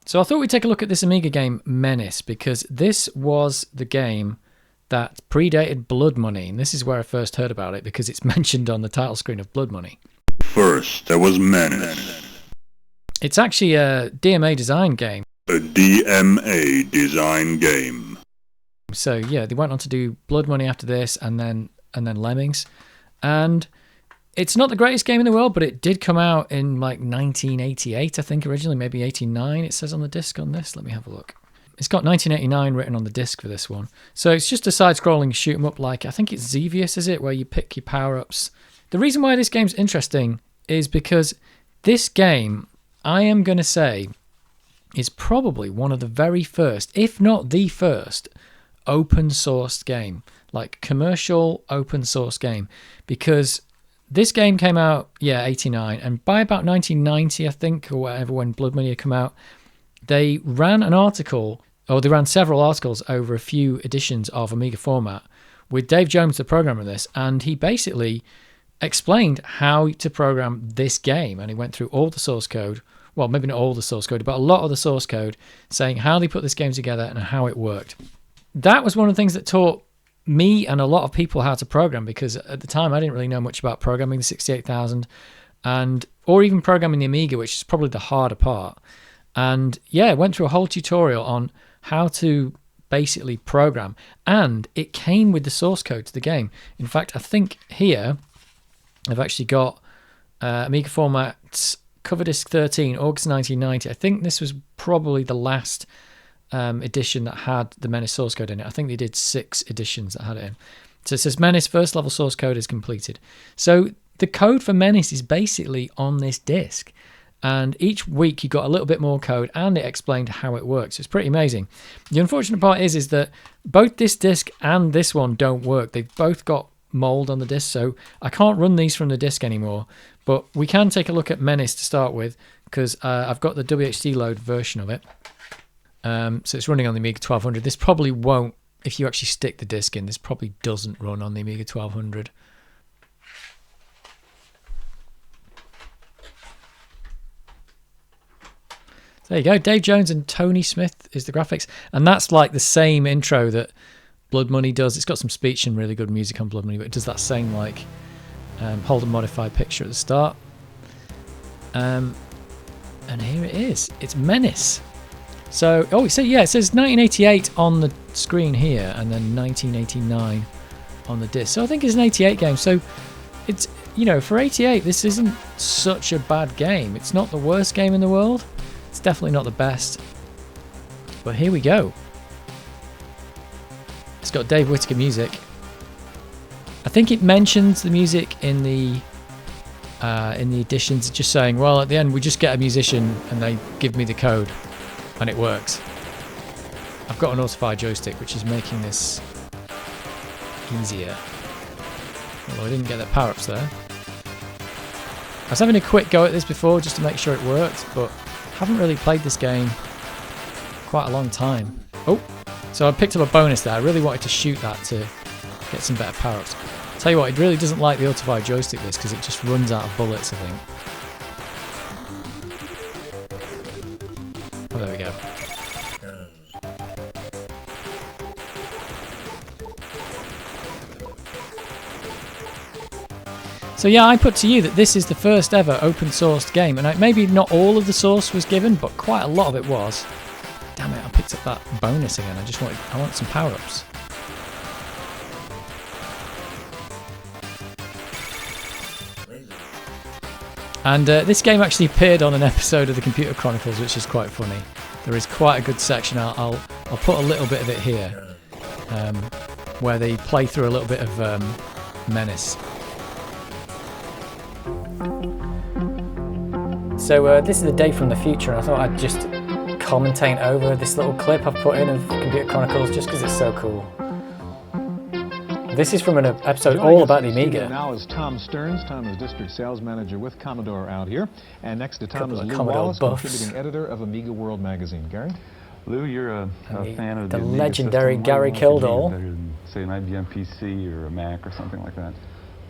So I thought we'd take a look at this Amiga game, Menace, because this was the game that predated Blood Money, and this is where I first heard about it because it's mentioned on the title screen of Blood Money. First, there was Menace. It's actually a DMA design game. A DMA design game. So yeah, they went on to do Blood Money after this, and then Lemmings, and it's not the greatest game in the world, but it did come out in like 1988, I think originally, maybe 89. It says on the disc on this. Let me have a look. It's got 1989 written on the disc for this one. So it's just a side-scrolling shoot 'em up, like I think it's Xevious, is it, where you pick your power-ups. The reason why this game's interesting is because this game, I am going to say, is probably one of the very first, if not the first, open source game, like commercial open source game, because this game came out, 89, and by about 1990, I think, or whatever, when Blood Money had come out, they ran an article, or they ran several articles over a few editions of Amiga Format with Dave Jones, the programmer of this, and he basically explained how to program this game, and he went through all the source code, well, maybe not all the source code, but a lot of the source code, saying how they put this game together and how it worked. That was one of the things that taught me and a lot of people how to program, because at the time I didn't really know much about programming the 68000 or even programming the Amiga, which is probably the harder part. And yeah, I went through a whole tutorial on how to basically program, and it came with the source code to the game. In fact, I think here I've actually got Amiga Format's Cover Disc 13, August 1990. I think this was probably the last edition that had the Menace source code in it. I think they did 6 editions that had it in. So it says Menace first level source code is completed. So the code for Menace is basically on this disc, and each week you got a little bit more code, and it explained how it works. It's pretty amazing. The unfortunate part is that both this disc and this one don't work. They've both got mold on the disc, so I can't run these from the disc anymore, but we can take a look at Menace to start with, because I've got the WHD load version of it. So it's running on the Amiga 1200. This probably won't, if you actually stick the disc in, this probably doesn't run on the Amiga 1200. There you go. Dave Jones and Tony Smith is the graphics. And that's like the same intro that Blood Money does. It's got some speech and really good music on Blood Money, but it does that same like hold and modify picture at the start. And here it is. It's Menace. So, it says 1988 on the screen here, and then 1989 on the disc. So I think it's an 88 game. So it's, for 88, this isn't such a bad game. It's not the worst game in the world. It's definitely not the best. But here we go. It's got Dave Whittaker music. I think it mentions the music in the editions, just saying, well, at the end we just get a musician and they give me the code. And it works. I've got an Auto-Fire joystick, which is making this easier. Although I didn't get the power-ups there. I was having a quick go at this before just to make sure it worked, but haven't really played this game quite a long time. Oh, so I picked up a bonus there. I really wanted to shoot that to get some better power-ups. Tell you what, it really doesn't like the Auto-Fire joystick, this, because it just runs out of bullets, I think. Oh, there we go. So yeah, I put to you that this is the first ever open sourced game, and maybe not all of the source was given, but quite a lot of it was. Damn it, I picked up that bonus again. I want some power-ups. And this game actually appeared on an episode of the Computer Chronicles, which is quite funny. There is quite a good section. I'll put a little bit of it here, where they play through a little bit of Menace. So this is a day from the future, and I thought I'd just commentate over this little clip I've put in of Computer Chronicles just because it's so cool. This is from an episode all about the Amiga. Now is Tom Stearns. Tom is District Sales Manager with Commodore out here. And next to Tom is Lou Wallace, contributing editor of Amiga World magazine. Gary? Lou, you're a fan of the legendary Gary Kildall. Better than, say, an IBM PC or a Mac or something like that.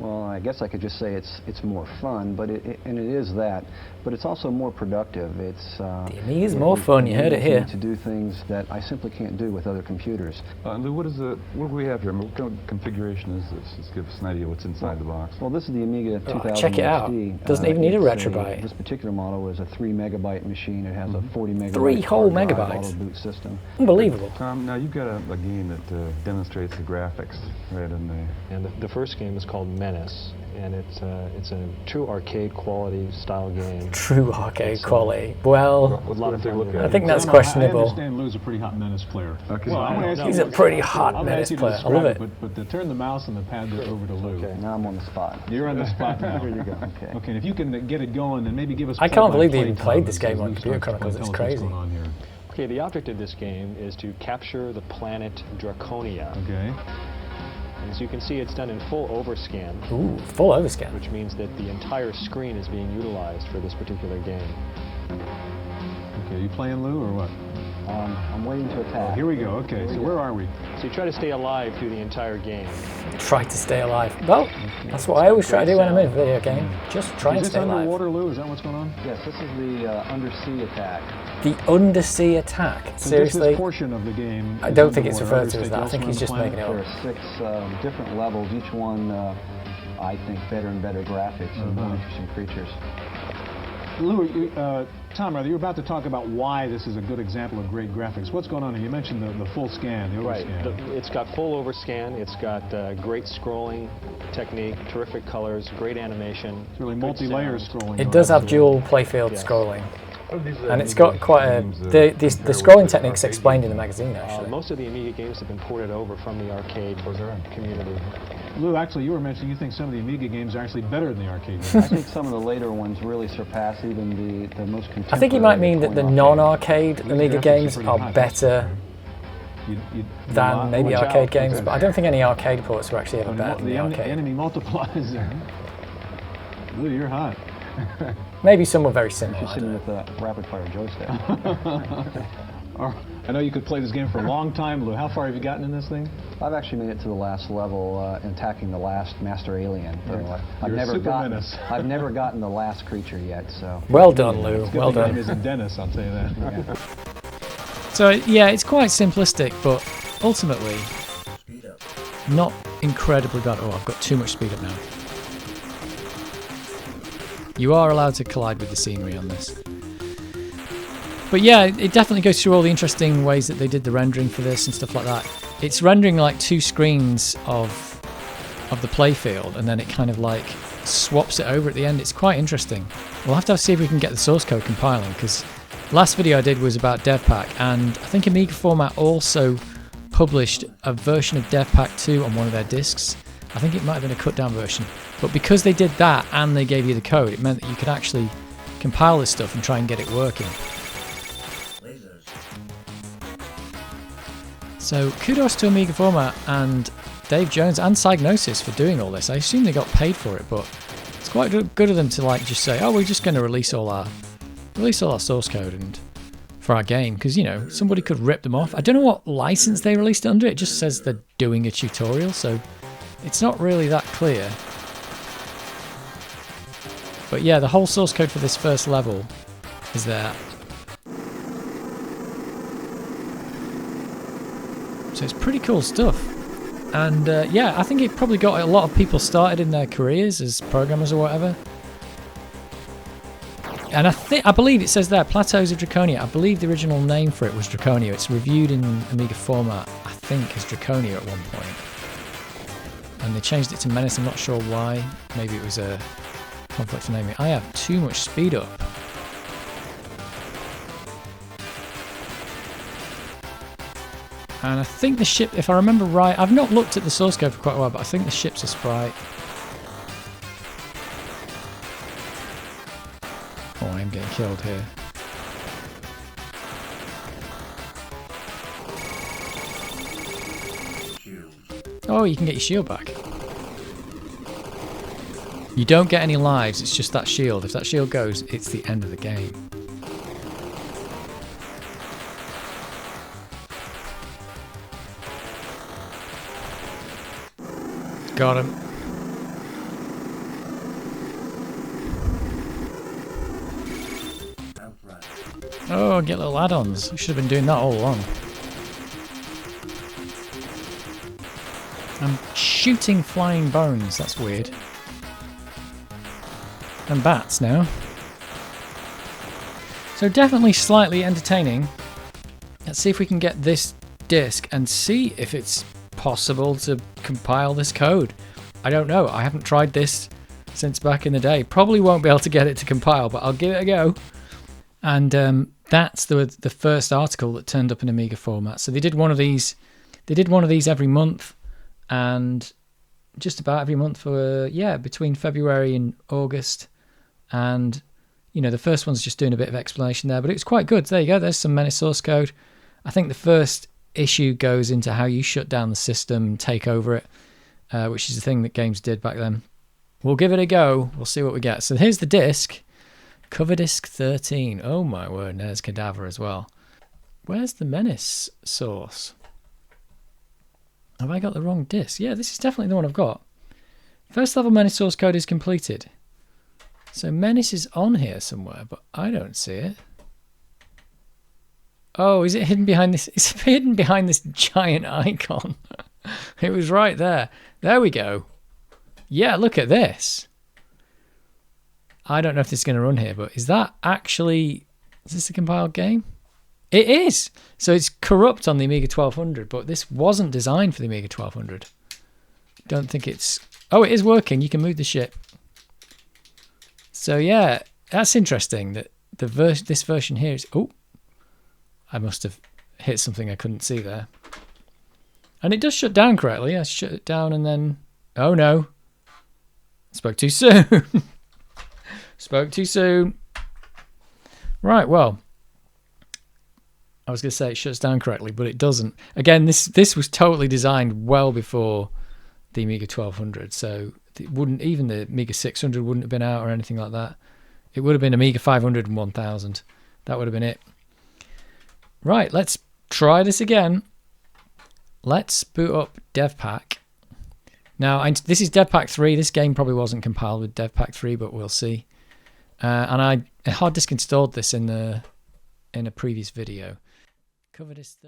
Well, I guess I could just say it's more fun, but it is that, but it's also more productive. It's the Amiga's more fun. You heard it here. To do things that I simply can't do with other computers. Lou, what do we have here? What kind of configuration is this? Just give us an idea what's inside the box. Well, this is the Amiga 2000 check it out. XD. Doesn't even need a retrobyte. This particular model is a 3 megabyte machine. It has a 40 megabyte 3 whole megabytes. auto boot system. Unbelievable. Tom, now you've got a game that demonstrates the graphics, right? And the first game is called Menace, and it's a true arcade quality style game. True arcade quality. Well, With a lot of fun. I think that's questionable. I understand Lou's a pretty hot Menace player. Okay. Well, He's a pretty hot Menace player. I love it. But to turn the mouse and the pad over to Lou. Okay, now I'm on the spot. You're on the spot now. Here you go. Okay. Okay, and if you can get it going, then maybe give us. I can't believe they even play-by-play played this game time on as Lou Computer starts Chronicles. to It's tell us what's crazy. going on here. Okay, the object of this game is to capture the planet Draconia. Okay. As you can see, it's done in full overscan, Ooh, full overscan. which means that the entire screen is being utilized for this particular game. Okay, you playing Lou or what? I'm waiting to attack. Here we go. Okay, so where are we? So you try to stay alive through the entire game. Try to stay alive. Well, that's what I always try to do when I'm in a video game. Just try and Is this stay alive. underwater, Lou? Is that what's going on? Yes, this is the undersea attack. The undersea attack. So Seriously? this portion of the game. I is don't think it's underwater. referred to as that. I Others think take he's just elsewhere making it on up. There are 6 different levels, each one, I think, better and better graphics and more interesting creatures. Lou, Tom, rather, you're about to talk about why this is a good example of great graphics. What's going on here? You mentioned the full scan, the overscan. It's got full overscan. It's got great scrolling technique, terrific colors, great animation. It's really good multi-layer sound. scrolling. It going does on. have dual playfield Yes. scrolling. And it's got quite a... The scrolling technique's explained in the magazine, actually. Most of the Amiga games have been ported over from the arcade community. Lou, actually, you were mentioning you think some of the Amiga games are actually better than the arcade games. I think some of the later ones really surpass even the most contemporary. I think he might mean that the coin-op non-arcade These Amiga graphics are games pretty are high. better than maybe watch arcade out. games, but I don't think any arcade ports were actually ever better than the arcade. enemy multiplies there. Lou, you're hot. Maybe some were very similar. You're I sitting don't know. with a rapid-fire joystick. I know you could play this game for a long time, Lou. How far have you gotten in this thing? I've actually made it to the last level, attacking the last master alien. So I've you're never super gotten. Menace. I've never gotten the last creature yet. So. Well done, Lou. Good Well thing your name done. isn't Dennis, I'll tell you that. Yeah. So, yeah, it's quite simplistic, but ultimately not incredibly bad. Oh, I've got too much speed up now. You are allowed to collide with the scenery on this. But yeah, it definitely goes through all the interesting ways that they did the rendering for this and stuff like that. It's rendering like 2 screens of the playfield, and then it kind of like swaps it over at the end. It's quite interesting. We'll have to see if we can get the source code compiling, because last video I did was about DevPack, and I think Amiga Format also published a version of DevPack 2 on one of their discs. I think it might have been a cut down version. But because they did that and they gave you the code, it meant that you could actually compile this stuff and try and get it working. So kudos to Amiga Format and Dave Jones and Psygnosis for doing all this. I assume they got paid for it, but it's quite good of them to like just say, oh, we're just going to release all our source code and for our game, because you know somebody could rip them off. I don't know what license they released it under. It just says they're doing a tutorial, so it's not really that clear. But yeah, the whole source code for this first level is there. So it's pretty cool stuff. And yeah, I think it probably got a lot of people started in their careers as programmers or whatever. And I believe it says there, Plateaus of Draconia. I believe the original name for it was Draconia. It's reviewed in Amiga Format, I think, as Draconia at one point. And they changed it to Menace. I'm not sure why. Maybe it was a conflict of naming. I have too much speed up. And I think the ship, if I remember right, I've not looked at the source code for quite a while, but I think the ship's a sprite. Oh, I am getting killed here. Oh, you can get your shield back. You don't get any lives, it's just that shield. If that shield goes, it's the end of the game. Got him. Oh, get little add-ons. I should have been doing that all along. I'm shooting flying bones. That's weird. And bats now. So definitely slightly entertaining. Let's see if we can get this disc and see if it's possible to compile this code. I don't know. I haven't tried this since back in the day. Probably won't be able to get it to compile, but I'll give it a go. And that's the first article that turned up in Amiga Format. So they did one of these. They did one of these every month, and just about every month for between February and August. And you know, the first one's just doing a bit of explanation there, but it was quite good. There you go. There's some Menace source code. I think the first issue goes into how you shut down the system, take over it, which is the thing that games did back then. We'll give it a go. We'll see what we get. So here's the disc. Cover disc 13. Oh my word, there's Cadaver as well. Where's the Menace source? Have I got the wrong disc? Yeah, this is definitely the one I've got. First level Menace source code is completed. So Menace is on here somewhere, but I don't see it. Oh, is it hidden behind this? It's hidden behind this giant icon. It was right there. There we go. Yeah, look at this. I don't know if this is going to run here, but is that actually... Is this a compiled game? It is! So it's corrupt on the Amiga 1200, but this wasn't designed for the Amiga 1200. Don't think it's... Oh, it is working. You can move the ship. So yeah, that's interesting that this version here is... Oh, I must have hit something I couldn't see there. And it does shut down correctly. I shut it down and then... Oh no. Spoke too soon. Spoke too soon. Right, well. I was going to say it shuts down correctly, but it doesn't. Again, this was totally designed well before the Amiga 1200, so it wouldn't, even the Amiga 600 wouldn't have been out or anything like that. It would have been Amiga 500 and 1000. That would have been it. Right, let's try this again. Let's boot up DevPack. Now, this is DevPack 3. This game probably wasn't compiled with DevPack 3, but we'll see. And I hard disk installed this in a previous video. Cover this.